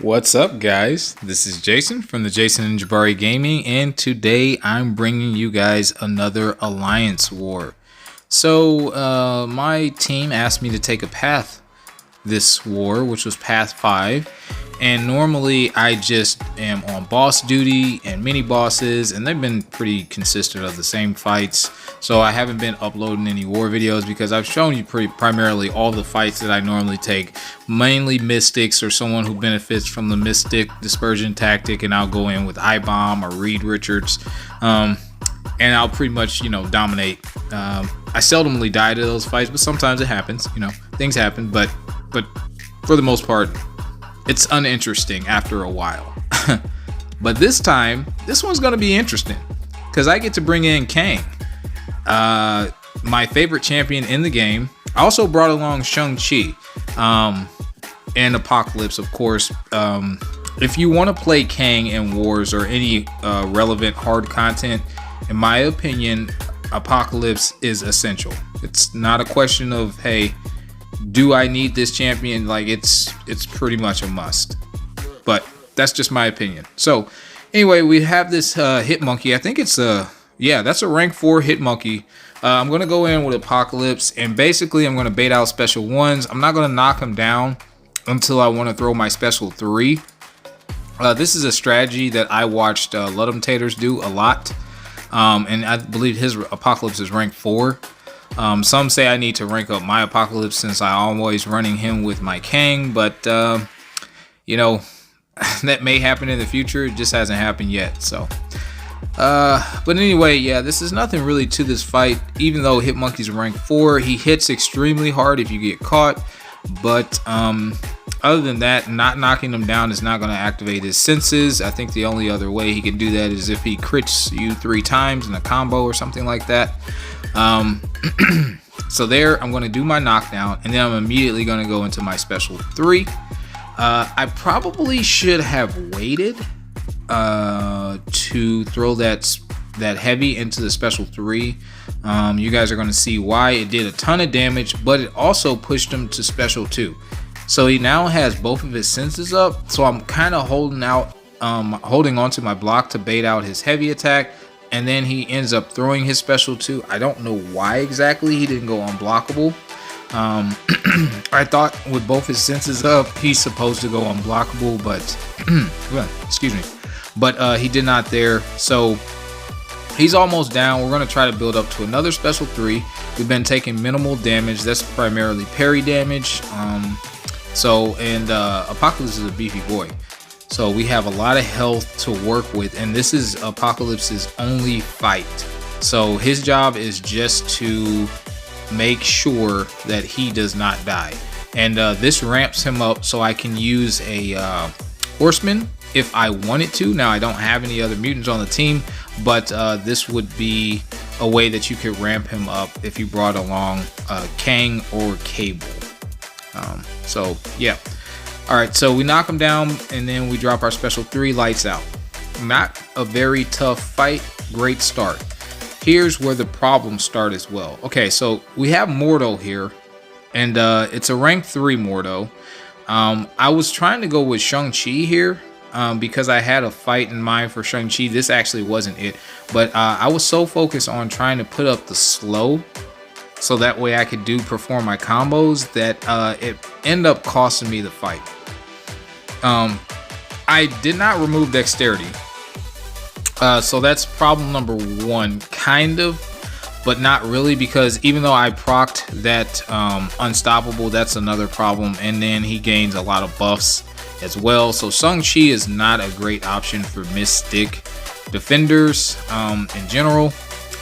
What's up, guys? This is Jason from the Jason&Jabari Gaming, and today I'm bringing you guys another Alliance War. So, my team asked me to take a path this war, which was Path 5, and normally I just am on boss duty and mini bosses, and they've been pretty consistent of the same fights, so I haven't been uploading any war videos because I've shown you primarily all the fights that I normally take, mainly mystics or someone who benefits from the mystic dispersion tactic, and I'll go in with I-Bomb or Reed Richards, and I'll pretty much, dominate. I seldomly die to those fights, but sometimes it happens, things happen, but for the most part, it's uninteresting after a while. But this time, this one's going to be interesting because I get to bring in Kang, my favorite champion in the game. I also brought along Shang-Chi and Apocalypse, of course. If you want to play Kang in Wars or any relevant hard content, in my opinion, Apocalypse is essential. It's not a question of, hey, do I need this champion? Like, it's pretty much a must. But that's just my opinion. So anyway, we have this hit monkey. I think it's that's a rank 4 hit monkey. I'm gonna go in with Apocalypse, and basically I'm gonna bait out special 1s. I'm not gonna knock him down until I want to throw my special 3. This is a strategy that I watched Ludum Taters do a lot, and I believe his Apocalypse is rank 4. Some say I need to rank up my Apocalypse since I'm always running him with my Kang, but that may happen in the future. It just hasn't happened yet. So but anyway, yeah, this is nothing really to this fight. Even though Hitmonkey's rank 4, he hits extremely hard if you get caught, but other than that, not knocking him down is not going to activate his senses. I think the only other way he can do that is if he crits you 3 times in a combo or something like that. So there, I'm going to do my knockdown, and then I'm immediately going to go into my special 3. I probably should have waited to throw that heavy into the special 3. You guys are going to see why. It did a ton of damage, but it also pushed him to special 2. So he now has both of his senses up, so I'm kind of holding on to my block to bait out his heavy attack, and then he ends up throwing his special 2. I don't know why exactly he didn't go unblockable. I thought with both his senses up, he's supposed to go unblockable, but excuse me, but he did not there. So he's almost down. We're going to try to build up to another special 3. We've been taking minimal damage. That's primarily parry damage. Apocalypse is a beefy boy. So we have a lot of health to work with, and this is Apocalypse's only fight. So his job is just to make sure that he does not die. And this ramps him up so I can use a horseman if I wanted to. Now, I don't have any other mutants on the team, but this would be a way that you could ramp him up if you brought along Kang or Cable. So yeah. All right, so we knock him down, and then we drop our special 3, lights out. Not a very tough fight, great start. Here's where the problems start as well. Okay, so we have Mordo here, and it's a rank 3 Mordo. I was trying to go with Shang-Chi here because I had a fight in mind for Shang-Chi. This actually wasn't it, but I was so focused on trying to put up the slow so that way I could perform my combos that it ended up costing me the fight. I did not remove dexterity, so that's problem number 1, kind of, but not really, because even though I procced that unstoppable, that's another problem, and then he gains a lot of buffs as well. So Shang-Chi is not a great option for mystic defenders in general,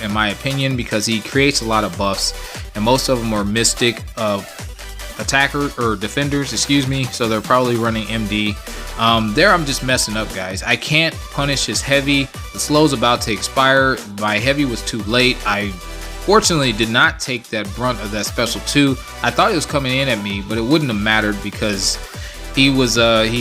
in my opinion, because he creates a lot of buffs, and most of them are mystic attacker or defenders, excuse me, so they're probably running MD. There I'm just messing up, guys. I can't punish his heavy. The slow's about to expire. My heavy was too late. I fortunately did not take that brunt of that special 2. I thought he was coming in at me, but it wouldn't have mattered because he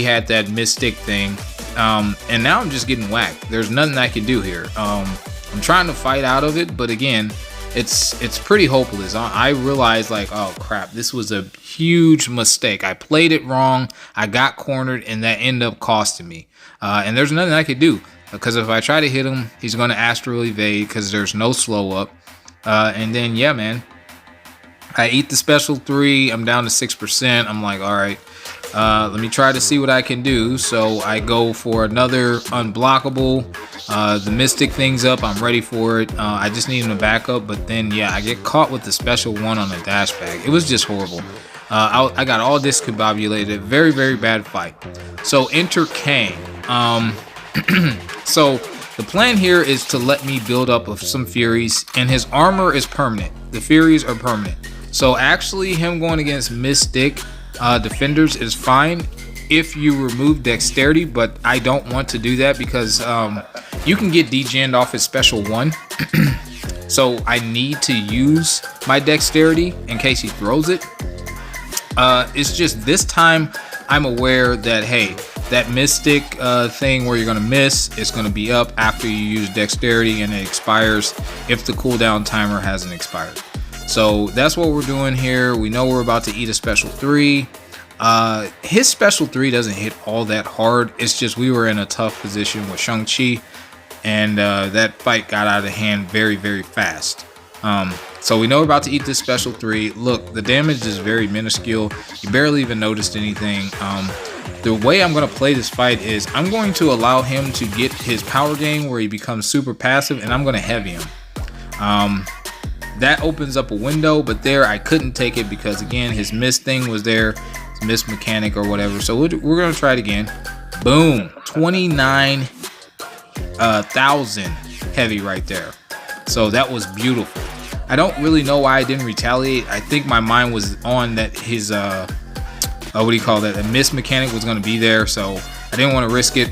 had that mystic thing, and now I'm just getting whacked. There's nothing I can do here. I'm trying to fight out of it, but again, it's pretty hopeless. I realized like, oh crap, this was a huge mistake. I played it wrong. I got cornered, and that ended up costing me. And there's nothing I could do, because if I try to hit him, he's going to astral evade because there's no slow up. And then yeah, man, I eat the special 3. I'm down to 6%. I'm like, all right, let me try to see what I can do. So I go for another unblockable. The mystic thing's up. I'm ready for it. I just need him to back up. But then, yeah, I get caught with the special 1 on the dash bag. It was just horrible. I got all discombobulated. Very, very bad fight. So enter Kang. So the plan here is to let me build up of some Furies. And his armor is permanent. The Furies are permanent. So actually him going against Mystic defenders is fine if you remove dexterity, but I don't want to do that because you can get degened off his special 1. So I need to use my dexterity in case he throws it. It's just this time I'm aware that, hey, that Mystic thing where you're going to miss is going to be up after you use dexterity, and it expires if the cooldown timer hasn't expired. So that's what we're doing here. We know we're about to eat a special 3. His special 3 doesn't hit all that hard. It's just we were in a tough position with Shang-Chi, and that fight got out of hand very, very fast. So we know we're about to eat this special 3. Look, the damage is very minuscule. You barely even noticed anything. The way I'm going to play this fight is I'm going to allow him to get his power gain where he becomes super passive, and I'm going to heavy him. That opens up a window, but there I couldn't take it because, again, his miss thing was there, his miss mechanic or whatever. So we're going to try it again. Boom, 29,000 heavy right there. So that was beautiful. I don't really know why I didn't retaliate. I think my mind was on that his what do you call that? The miss mechanic was going to be there, so I didn't want to risk it.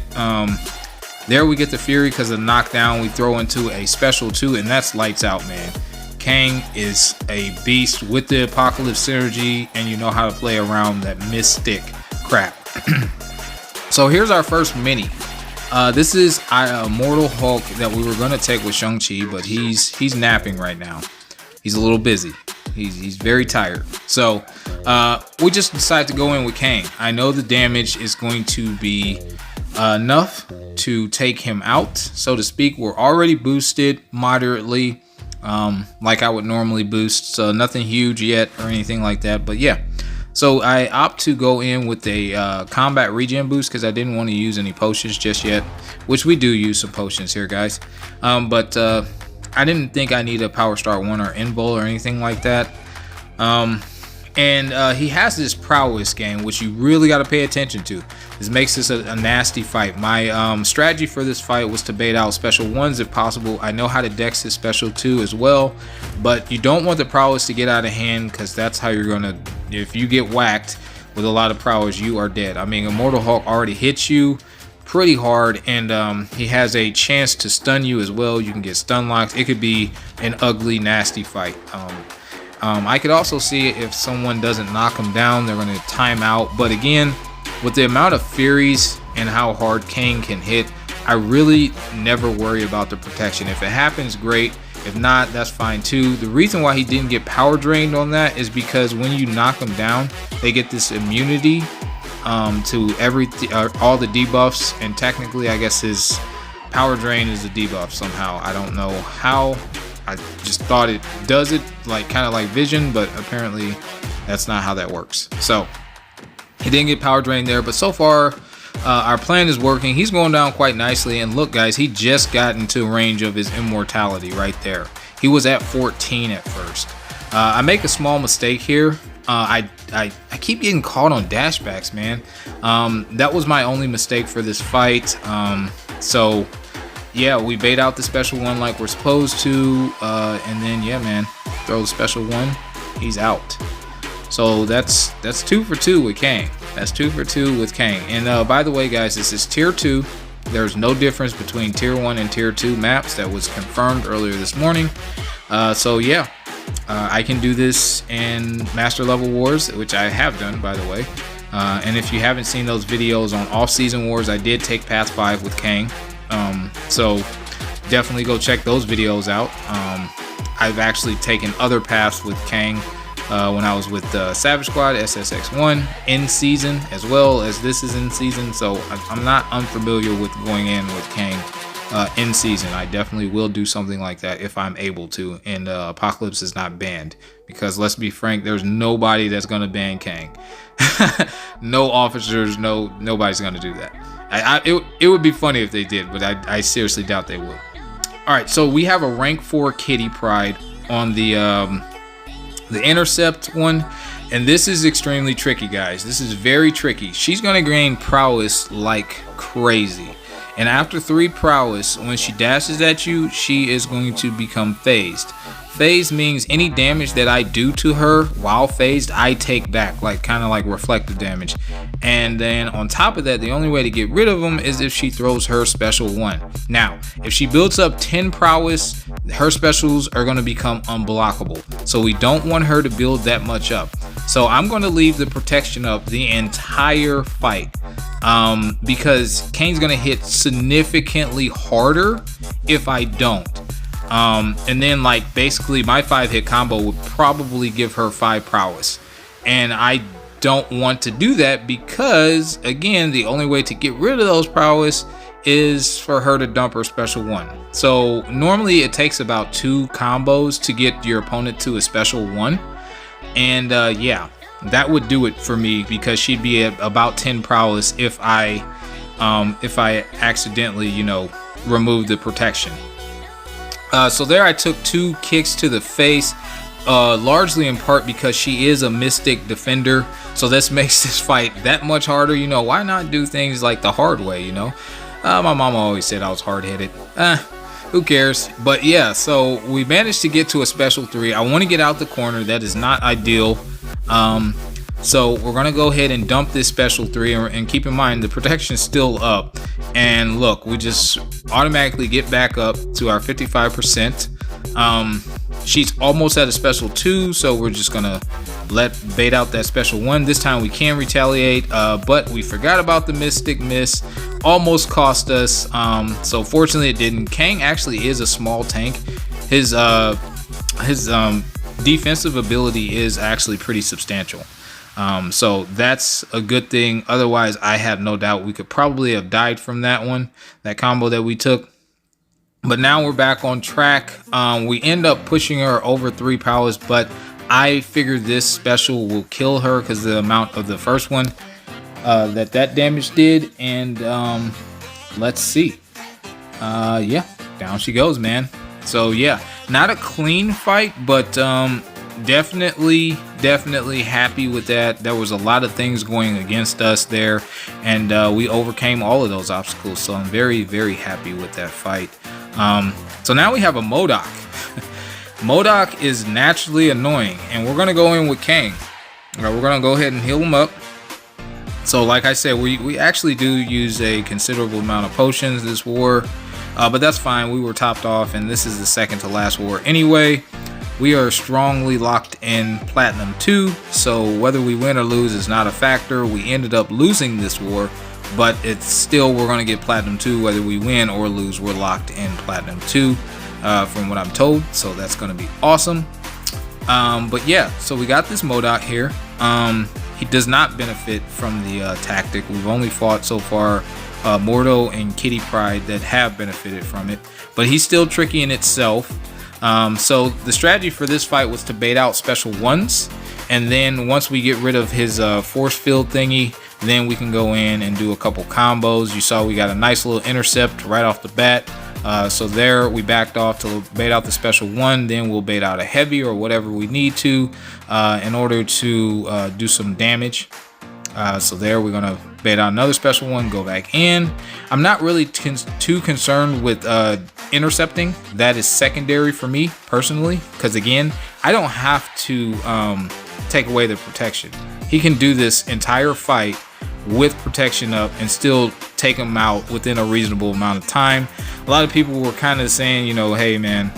There we get the Fury because of the knockdown. We throw into a special 2, and that's lights out, man. Kang is a beast with the Apocalypse synergy, and you know how to play around that Mystic crap. So here's our first mini. This is Immortal Hulk that we were going to take with Shang-Chi, but he's napping right now. He's a little busy. He's very tired. So we just decided to go in with Kang. I know the damage is going to be enough to take him out, so to speak. We're already boosted moderately. Like I would normally boost, so nothing huge yet or anything like that, but yeah. So I opt to go in with a combat regen boost because I didn't want to use any potions just yet, which we do use some potions here, guys. But I didn't think I need a Power Star 1 or Invul or anything like that. And he has this prowess game, which you really got to pay attention to. This makes this a nasty fight. My strategy for this fight was to bait out special 1s if possible. I know how to dex his special 2 as well, but you don't want the prowess to get out of hand because that's how you're gonna, if you get whacked with a lot of prowess, you are dead. I mean, Immortal Hulk already hits you pretty hard, and he has a chance to stun you as well. You can get stun locks. It could be an ugly, nasty fight. I could also see if someone doesn't knock him down, they're going to time out. But again, with the amount of Furies and how hard Kang can hit, I really never worry about the protection. If it happens, great. If not, that's fine too. The reason why he didn't get power drained on that is because when you knock them down, they get this immunity to all the debuffs, and technically I guess his power drain is a debuff somehow. I don't know how. I just thought it does it like kind of like vision, but apparently that's not how that works. So he didn't get power drained there, but so far our plan is working. He's going down quite nicely, and look guys, he just got into range of his immortality right there. He was at 14 at first. I make a small mistake here. I keep getting caught on dashbacks, man. That was my only mistake for this fight. So yeah, we bait out the special 1 like we're supposed to, and then yeah, man, throw the special 1, he's out. So that's 2 for 2 with Kang. That's 2 for 2 with Kang. And by the way, guys, this is tier 2. There's no difference between tier 1 and tier 2 maps. That was confirmed earlier this morning. So yeah, I can do this in Master Level Wars, which I have done, by the way. And if you haven't seen those videos on Off-Season Wars, I did take Path 5 with Kang. So definitely go check those videos out. I've actually taken other paths with Kang when I was with Savage Squad, SSX1 in season, as well as this is in season. So I'm not unfamiliar with going in with Kang in season. I definitely will do something like that if I'm able to, and Apocalypse is not banned, because let's be frank, there's nobody that's gonna ban Kang. No officers, nobody's gonna do that. It would be funny if they did, but I seriously doubt they would. All right, so we have a rank 4 Kitty Pryde on the intercept one, and this is extremely tricky, guys. This is very tricky. She's gonna gain prowess like crazy, and after 3 prowess, when she dashes at you, she is going to become phased. Phased means any damage that I do to her while phased, I take back, like kind of like reflective damage. And then on top of that, the only way to get rid of them is if she throws her special 1. Now, if she builds up 10 prowess, her specials are going to become unblockable. So we don't want her to build that much up. So I'm going to leave the protection up the entire fight, because Kang's going to hit significantly harder if I don't. And then like basically my 5-hit combo would probably give her 5 prowess, and I don't want to do that, because again, the only way to get rid of those prowess is for her to dump her special 1. So normally it takes about 2 combos to get your opponent to a special 1, and yeah, that would do it for me, because she'd be at about 10 prowess if I accidentally, you know, remove the protection. So there I took 2 kicks to the face, largely in part because she is a mystic defender. So this makes this fight that much harder. You know, why not do things like the hard way, you know? My mama always said I was hard-headed. Who cares? But yeah, so we managed to get to a special 3. I want to get out the corner. That is not ideal. So we're going to go ahead and dump this special 3, and keep in mind the protection's still up. And look, we just automatically get back up to our 55%. She's almost at a special 2, so we're just going to bait out that special 1. This time we can retaliate, but we forgot about the mystic miss. Almost cost us. So fortunately it didn't. Kang actually is a small tank. His defensive ability is actually pretty substantial. So that's a good thing. Otherwise, I have no doubt we could probably have died from that one, that combo that we took. But now we're back on track. We end up pushing her over 3 powers, but I figured this special will kill her because the amount of the first one that damage did. And let's see. Yeah, down she goes, man. So yeah, not a clean fight, but definitely happy with that. There was a lot of things going against us there, and we overcame all of those obstacles. So I'm very happy with that fight. So now we have a MODOK. MODOK is naturally annoying, and we're gonna go in with Kang. All right, we're gonna go ahead and heal him up. So like I said, we actually do use a considerable amount of potions this war, but that's fine. We were topped off, and this is the second to last war anyway. We are strongly locked in Platinum 2, so whether we win or lose is not a factor. We ended up losing this war, but it's still, we're going to get Platinum 2 whether we win or lose. We're locked in Platinum 2 from what I'm told, so that's going to be awesome. But yeah, so we got this MODOK here. He does not benefit from the tactic. We've only fought so far Mordo and Kitty Pryde that have benefited from it, but he's still tricky in itself. So the strategy for this fight was to bait out special 1s, and then once we get rid of his force field thingy, then we can go in and do a couple combos. You saw we got a nice little intercept right off the bat. So there we backed off to bait out the special 1, then we'll bait out a heavy or whatever we need to in order to do some damage. So there we're gonna bait out another special 1, go back in. I'm not really too concerned with intercepting. That is secondary for me personally, because again, I don't have to take away the protection. He can do this entire fight with protection up and still take him out within a reasonable amount of time. A lot of people were kind of saying, you know, hey man,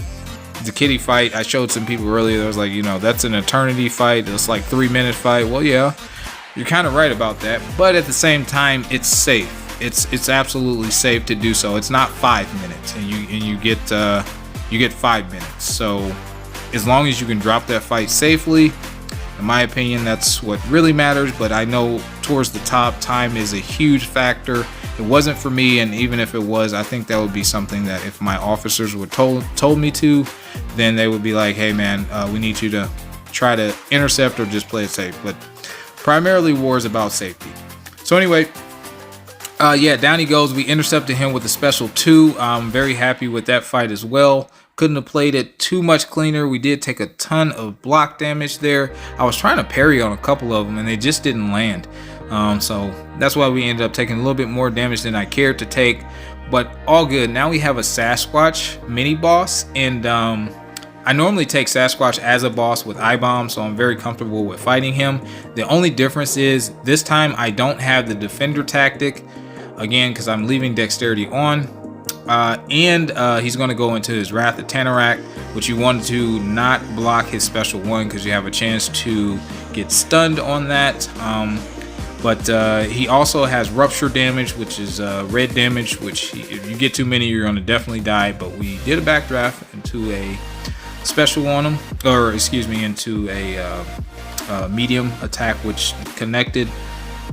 the Kitty fight, I showed some people earlier that was like, you know, that's an eternity fight, it's like 3-minute fight. Well, yeah, you're kind of right about that, but at the same time, it's safe. It's absolutely safe to do so. It's not 5 minutes, and you get 5 minutes. So as long as you can drop that fight safely, in my opinion, that's what really matters. But I know towards the top, time is a huge factor. It wasn't for me, and even if it was, I think that would be something that if my officers were told me to, then they would be like, hey man, we need you to try to intercept or just play it safe. But primarily war is about safety. So anyway, yeah, down he goes. We intercepted him with a special 2. I'm very happy with that fight as well. Couldn't have played it too much cleaner. We did take a ton of block damage there. I was trying to parry on a couple of them and they just didn't land. So that's why we ended up taking a little bit more damage than I cared to take, but all good. Now we have a Sasquatch mini boss, and I normally take Sasquatch as a boss with I-Bomb, so I'm very comfortable with fighting him. The only difference is this time I don't have the defender tactic, again, because I'm leaving dexterity on. And he's going to go into his Wrath of Tanarak, which you want to not block his special 1 because you have a chance to get stunned on that. But he also has rupture damage, which is red damage, which if you get too many, you're going to definitely die. But we did a backdraft into a special on him, or excuse me, into a medium attack, which connected.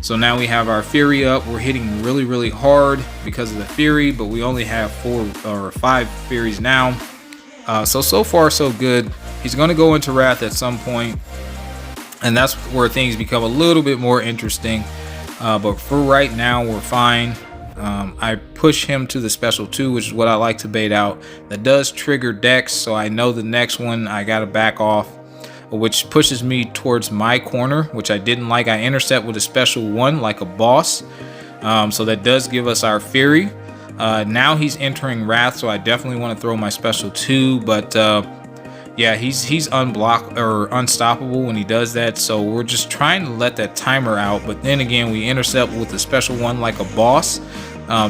So now we have our Fury up. We're hitting really hard because of the Fury, but we only have 4 or 5 Furies now. So far so good. He's going to go into Wrath at some point, and that's where things become a little bit more interesting. But for right now, we're fine. I push him to the special 2, which is what I like to bait out. That does trigger Dex, so I know the next one I gotta back off, which pushes me towards my corner, which I didn't like. I intercept with a special 1 like a boss. So that does give us our Fury. Now he's entering Wrath, so I definitely want to throw my special 2, but yeah, he's unblock or unstoppable when he does that. So we're just trying to let that timer out, but then again, we intercept with a special 1 like a boss,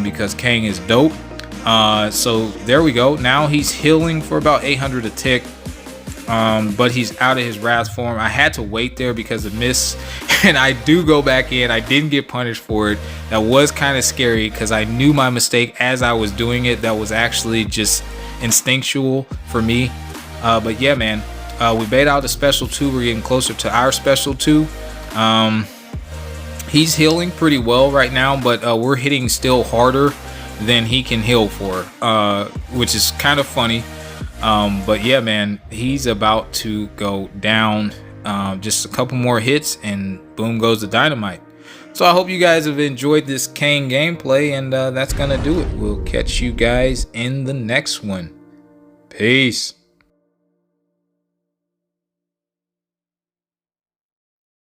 because Kang is dope. So there we go. Now he's healing for about 800 a tick. But he's out of his Wrath form. I had to wait there because of miss, and I do go back in. I didn't get punished for it. That was kind of scary because I knew my mistake as I was doing it. That was actually just instinctual for me. But yeah, man, we bait out the special 2. We're getting closer to our special 2. He's healing pretty well right now, but we're hitting still harder than he can heal for, which is kind of funny. But yeah, man, he's about to go down. Just a couple more hits and boom goes the dynamite. So I hope you guys have enjoyed this Kang gameplay, and that's gonna do it. We'll catch you guys in the next one. Peace.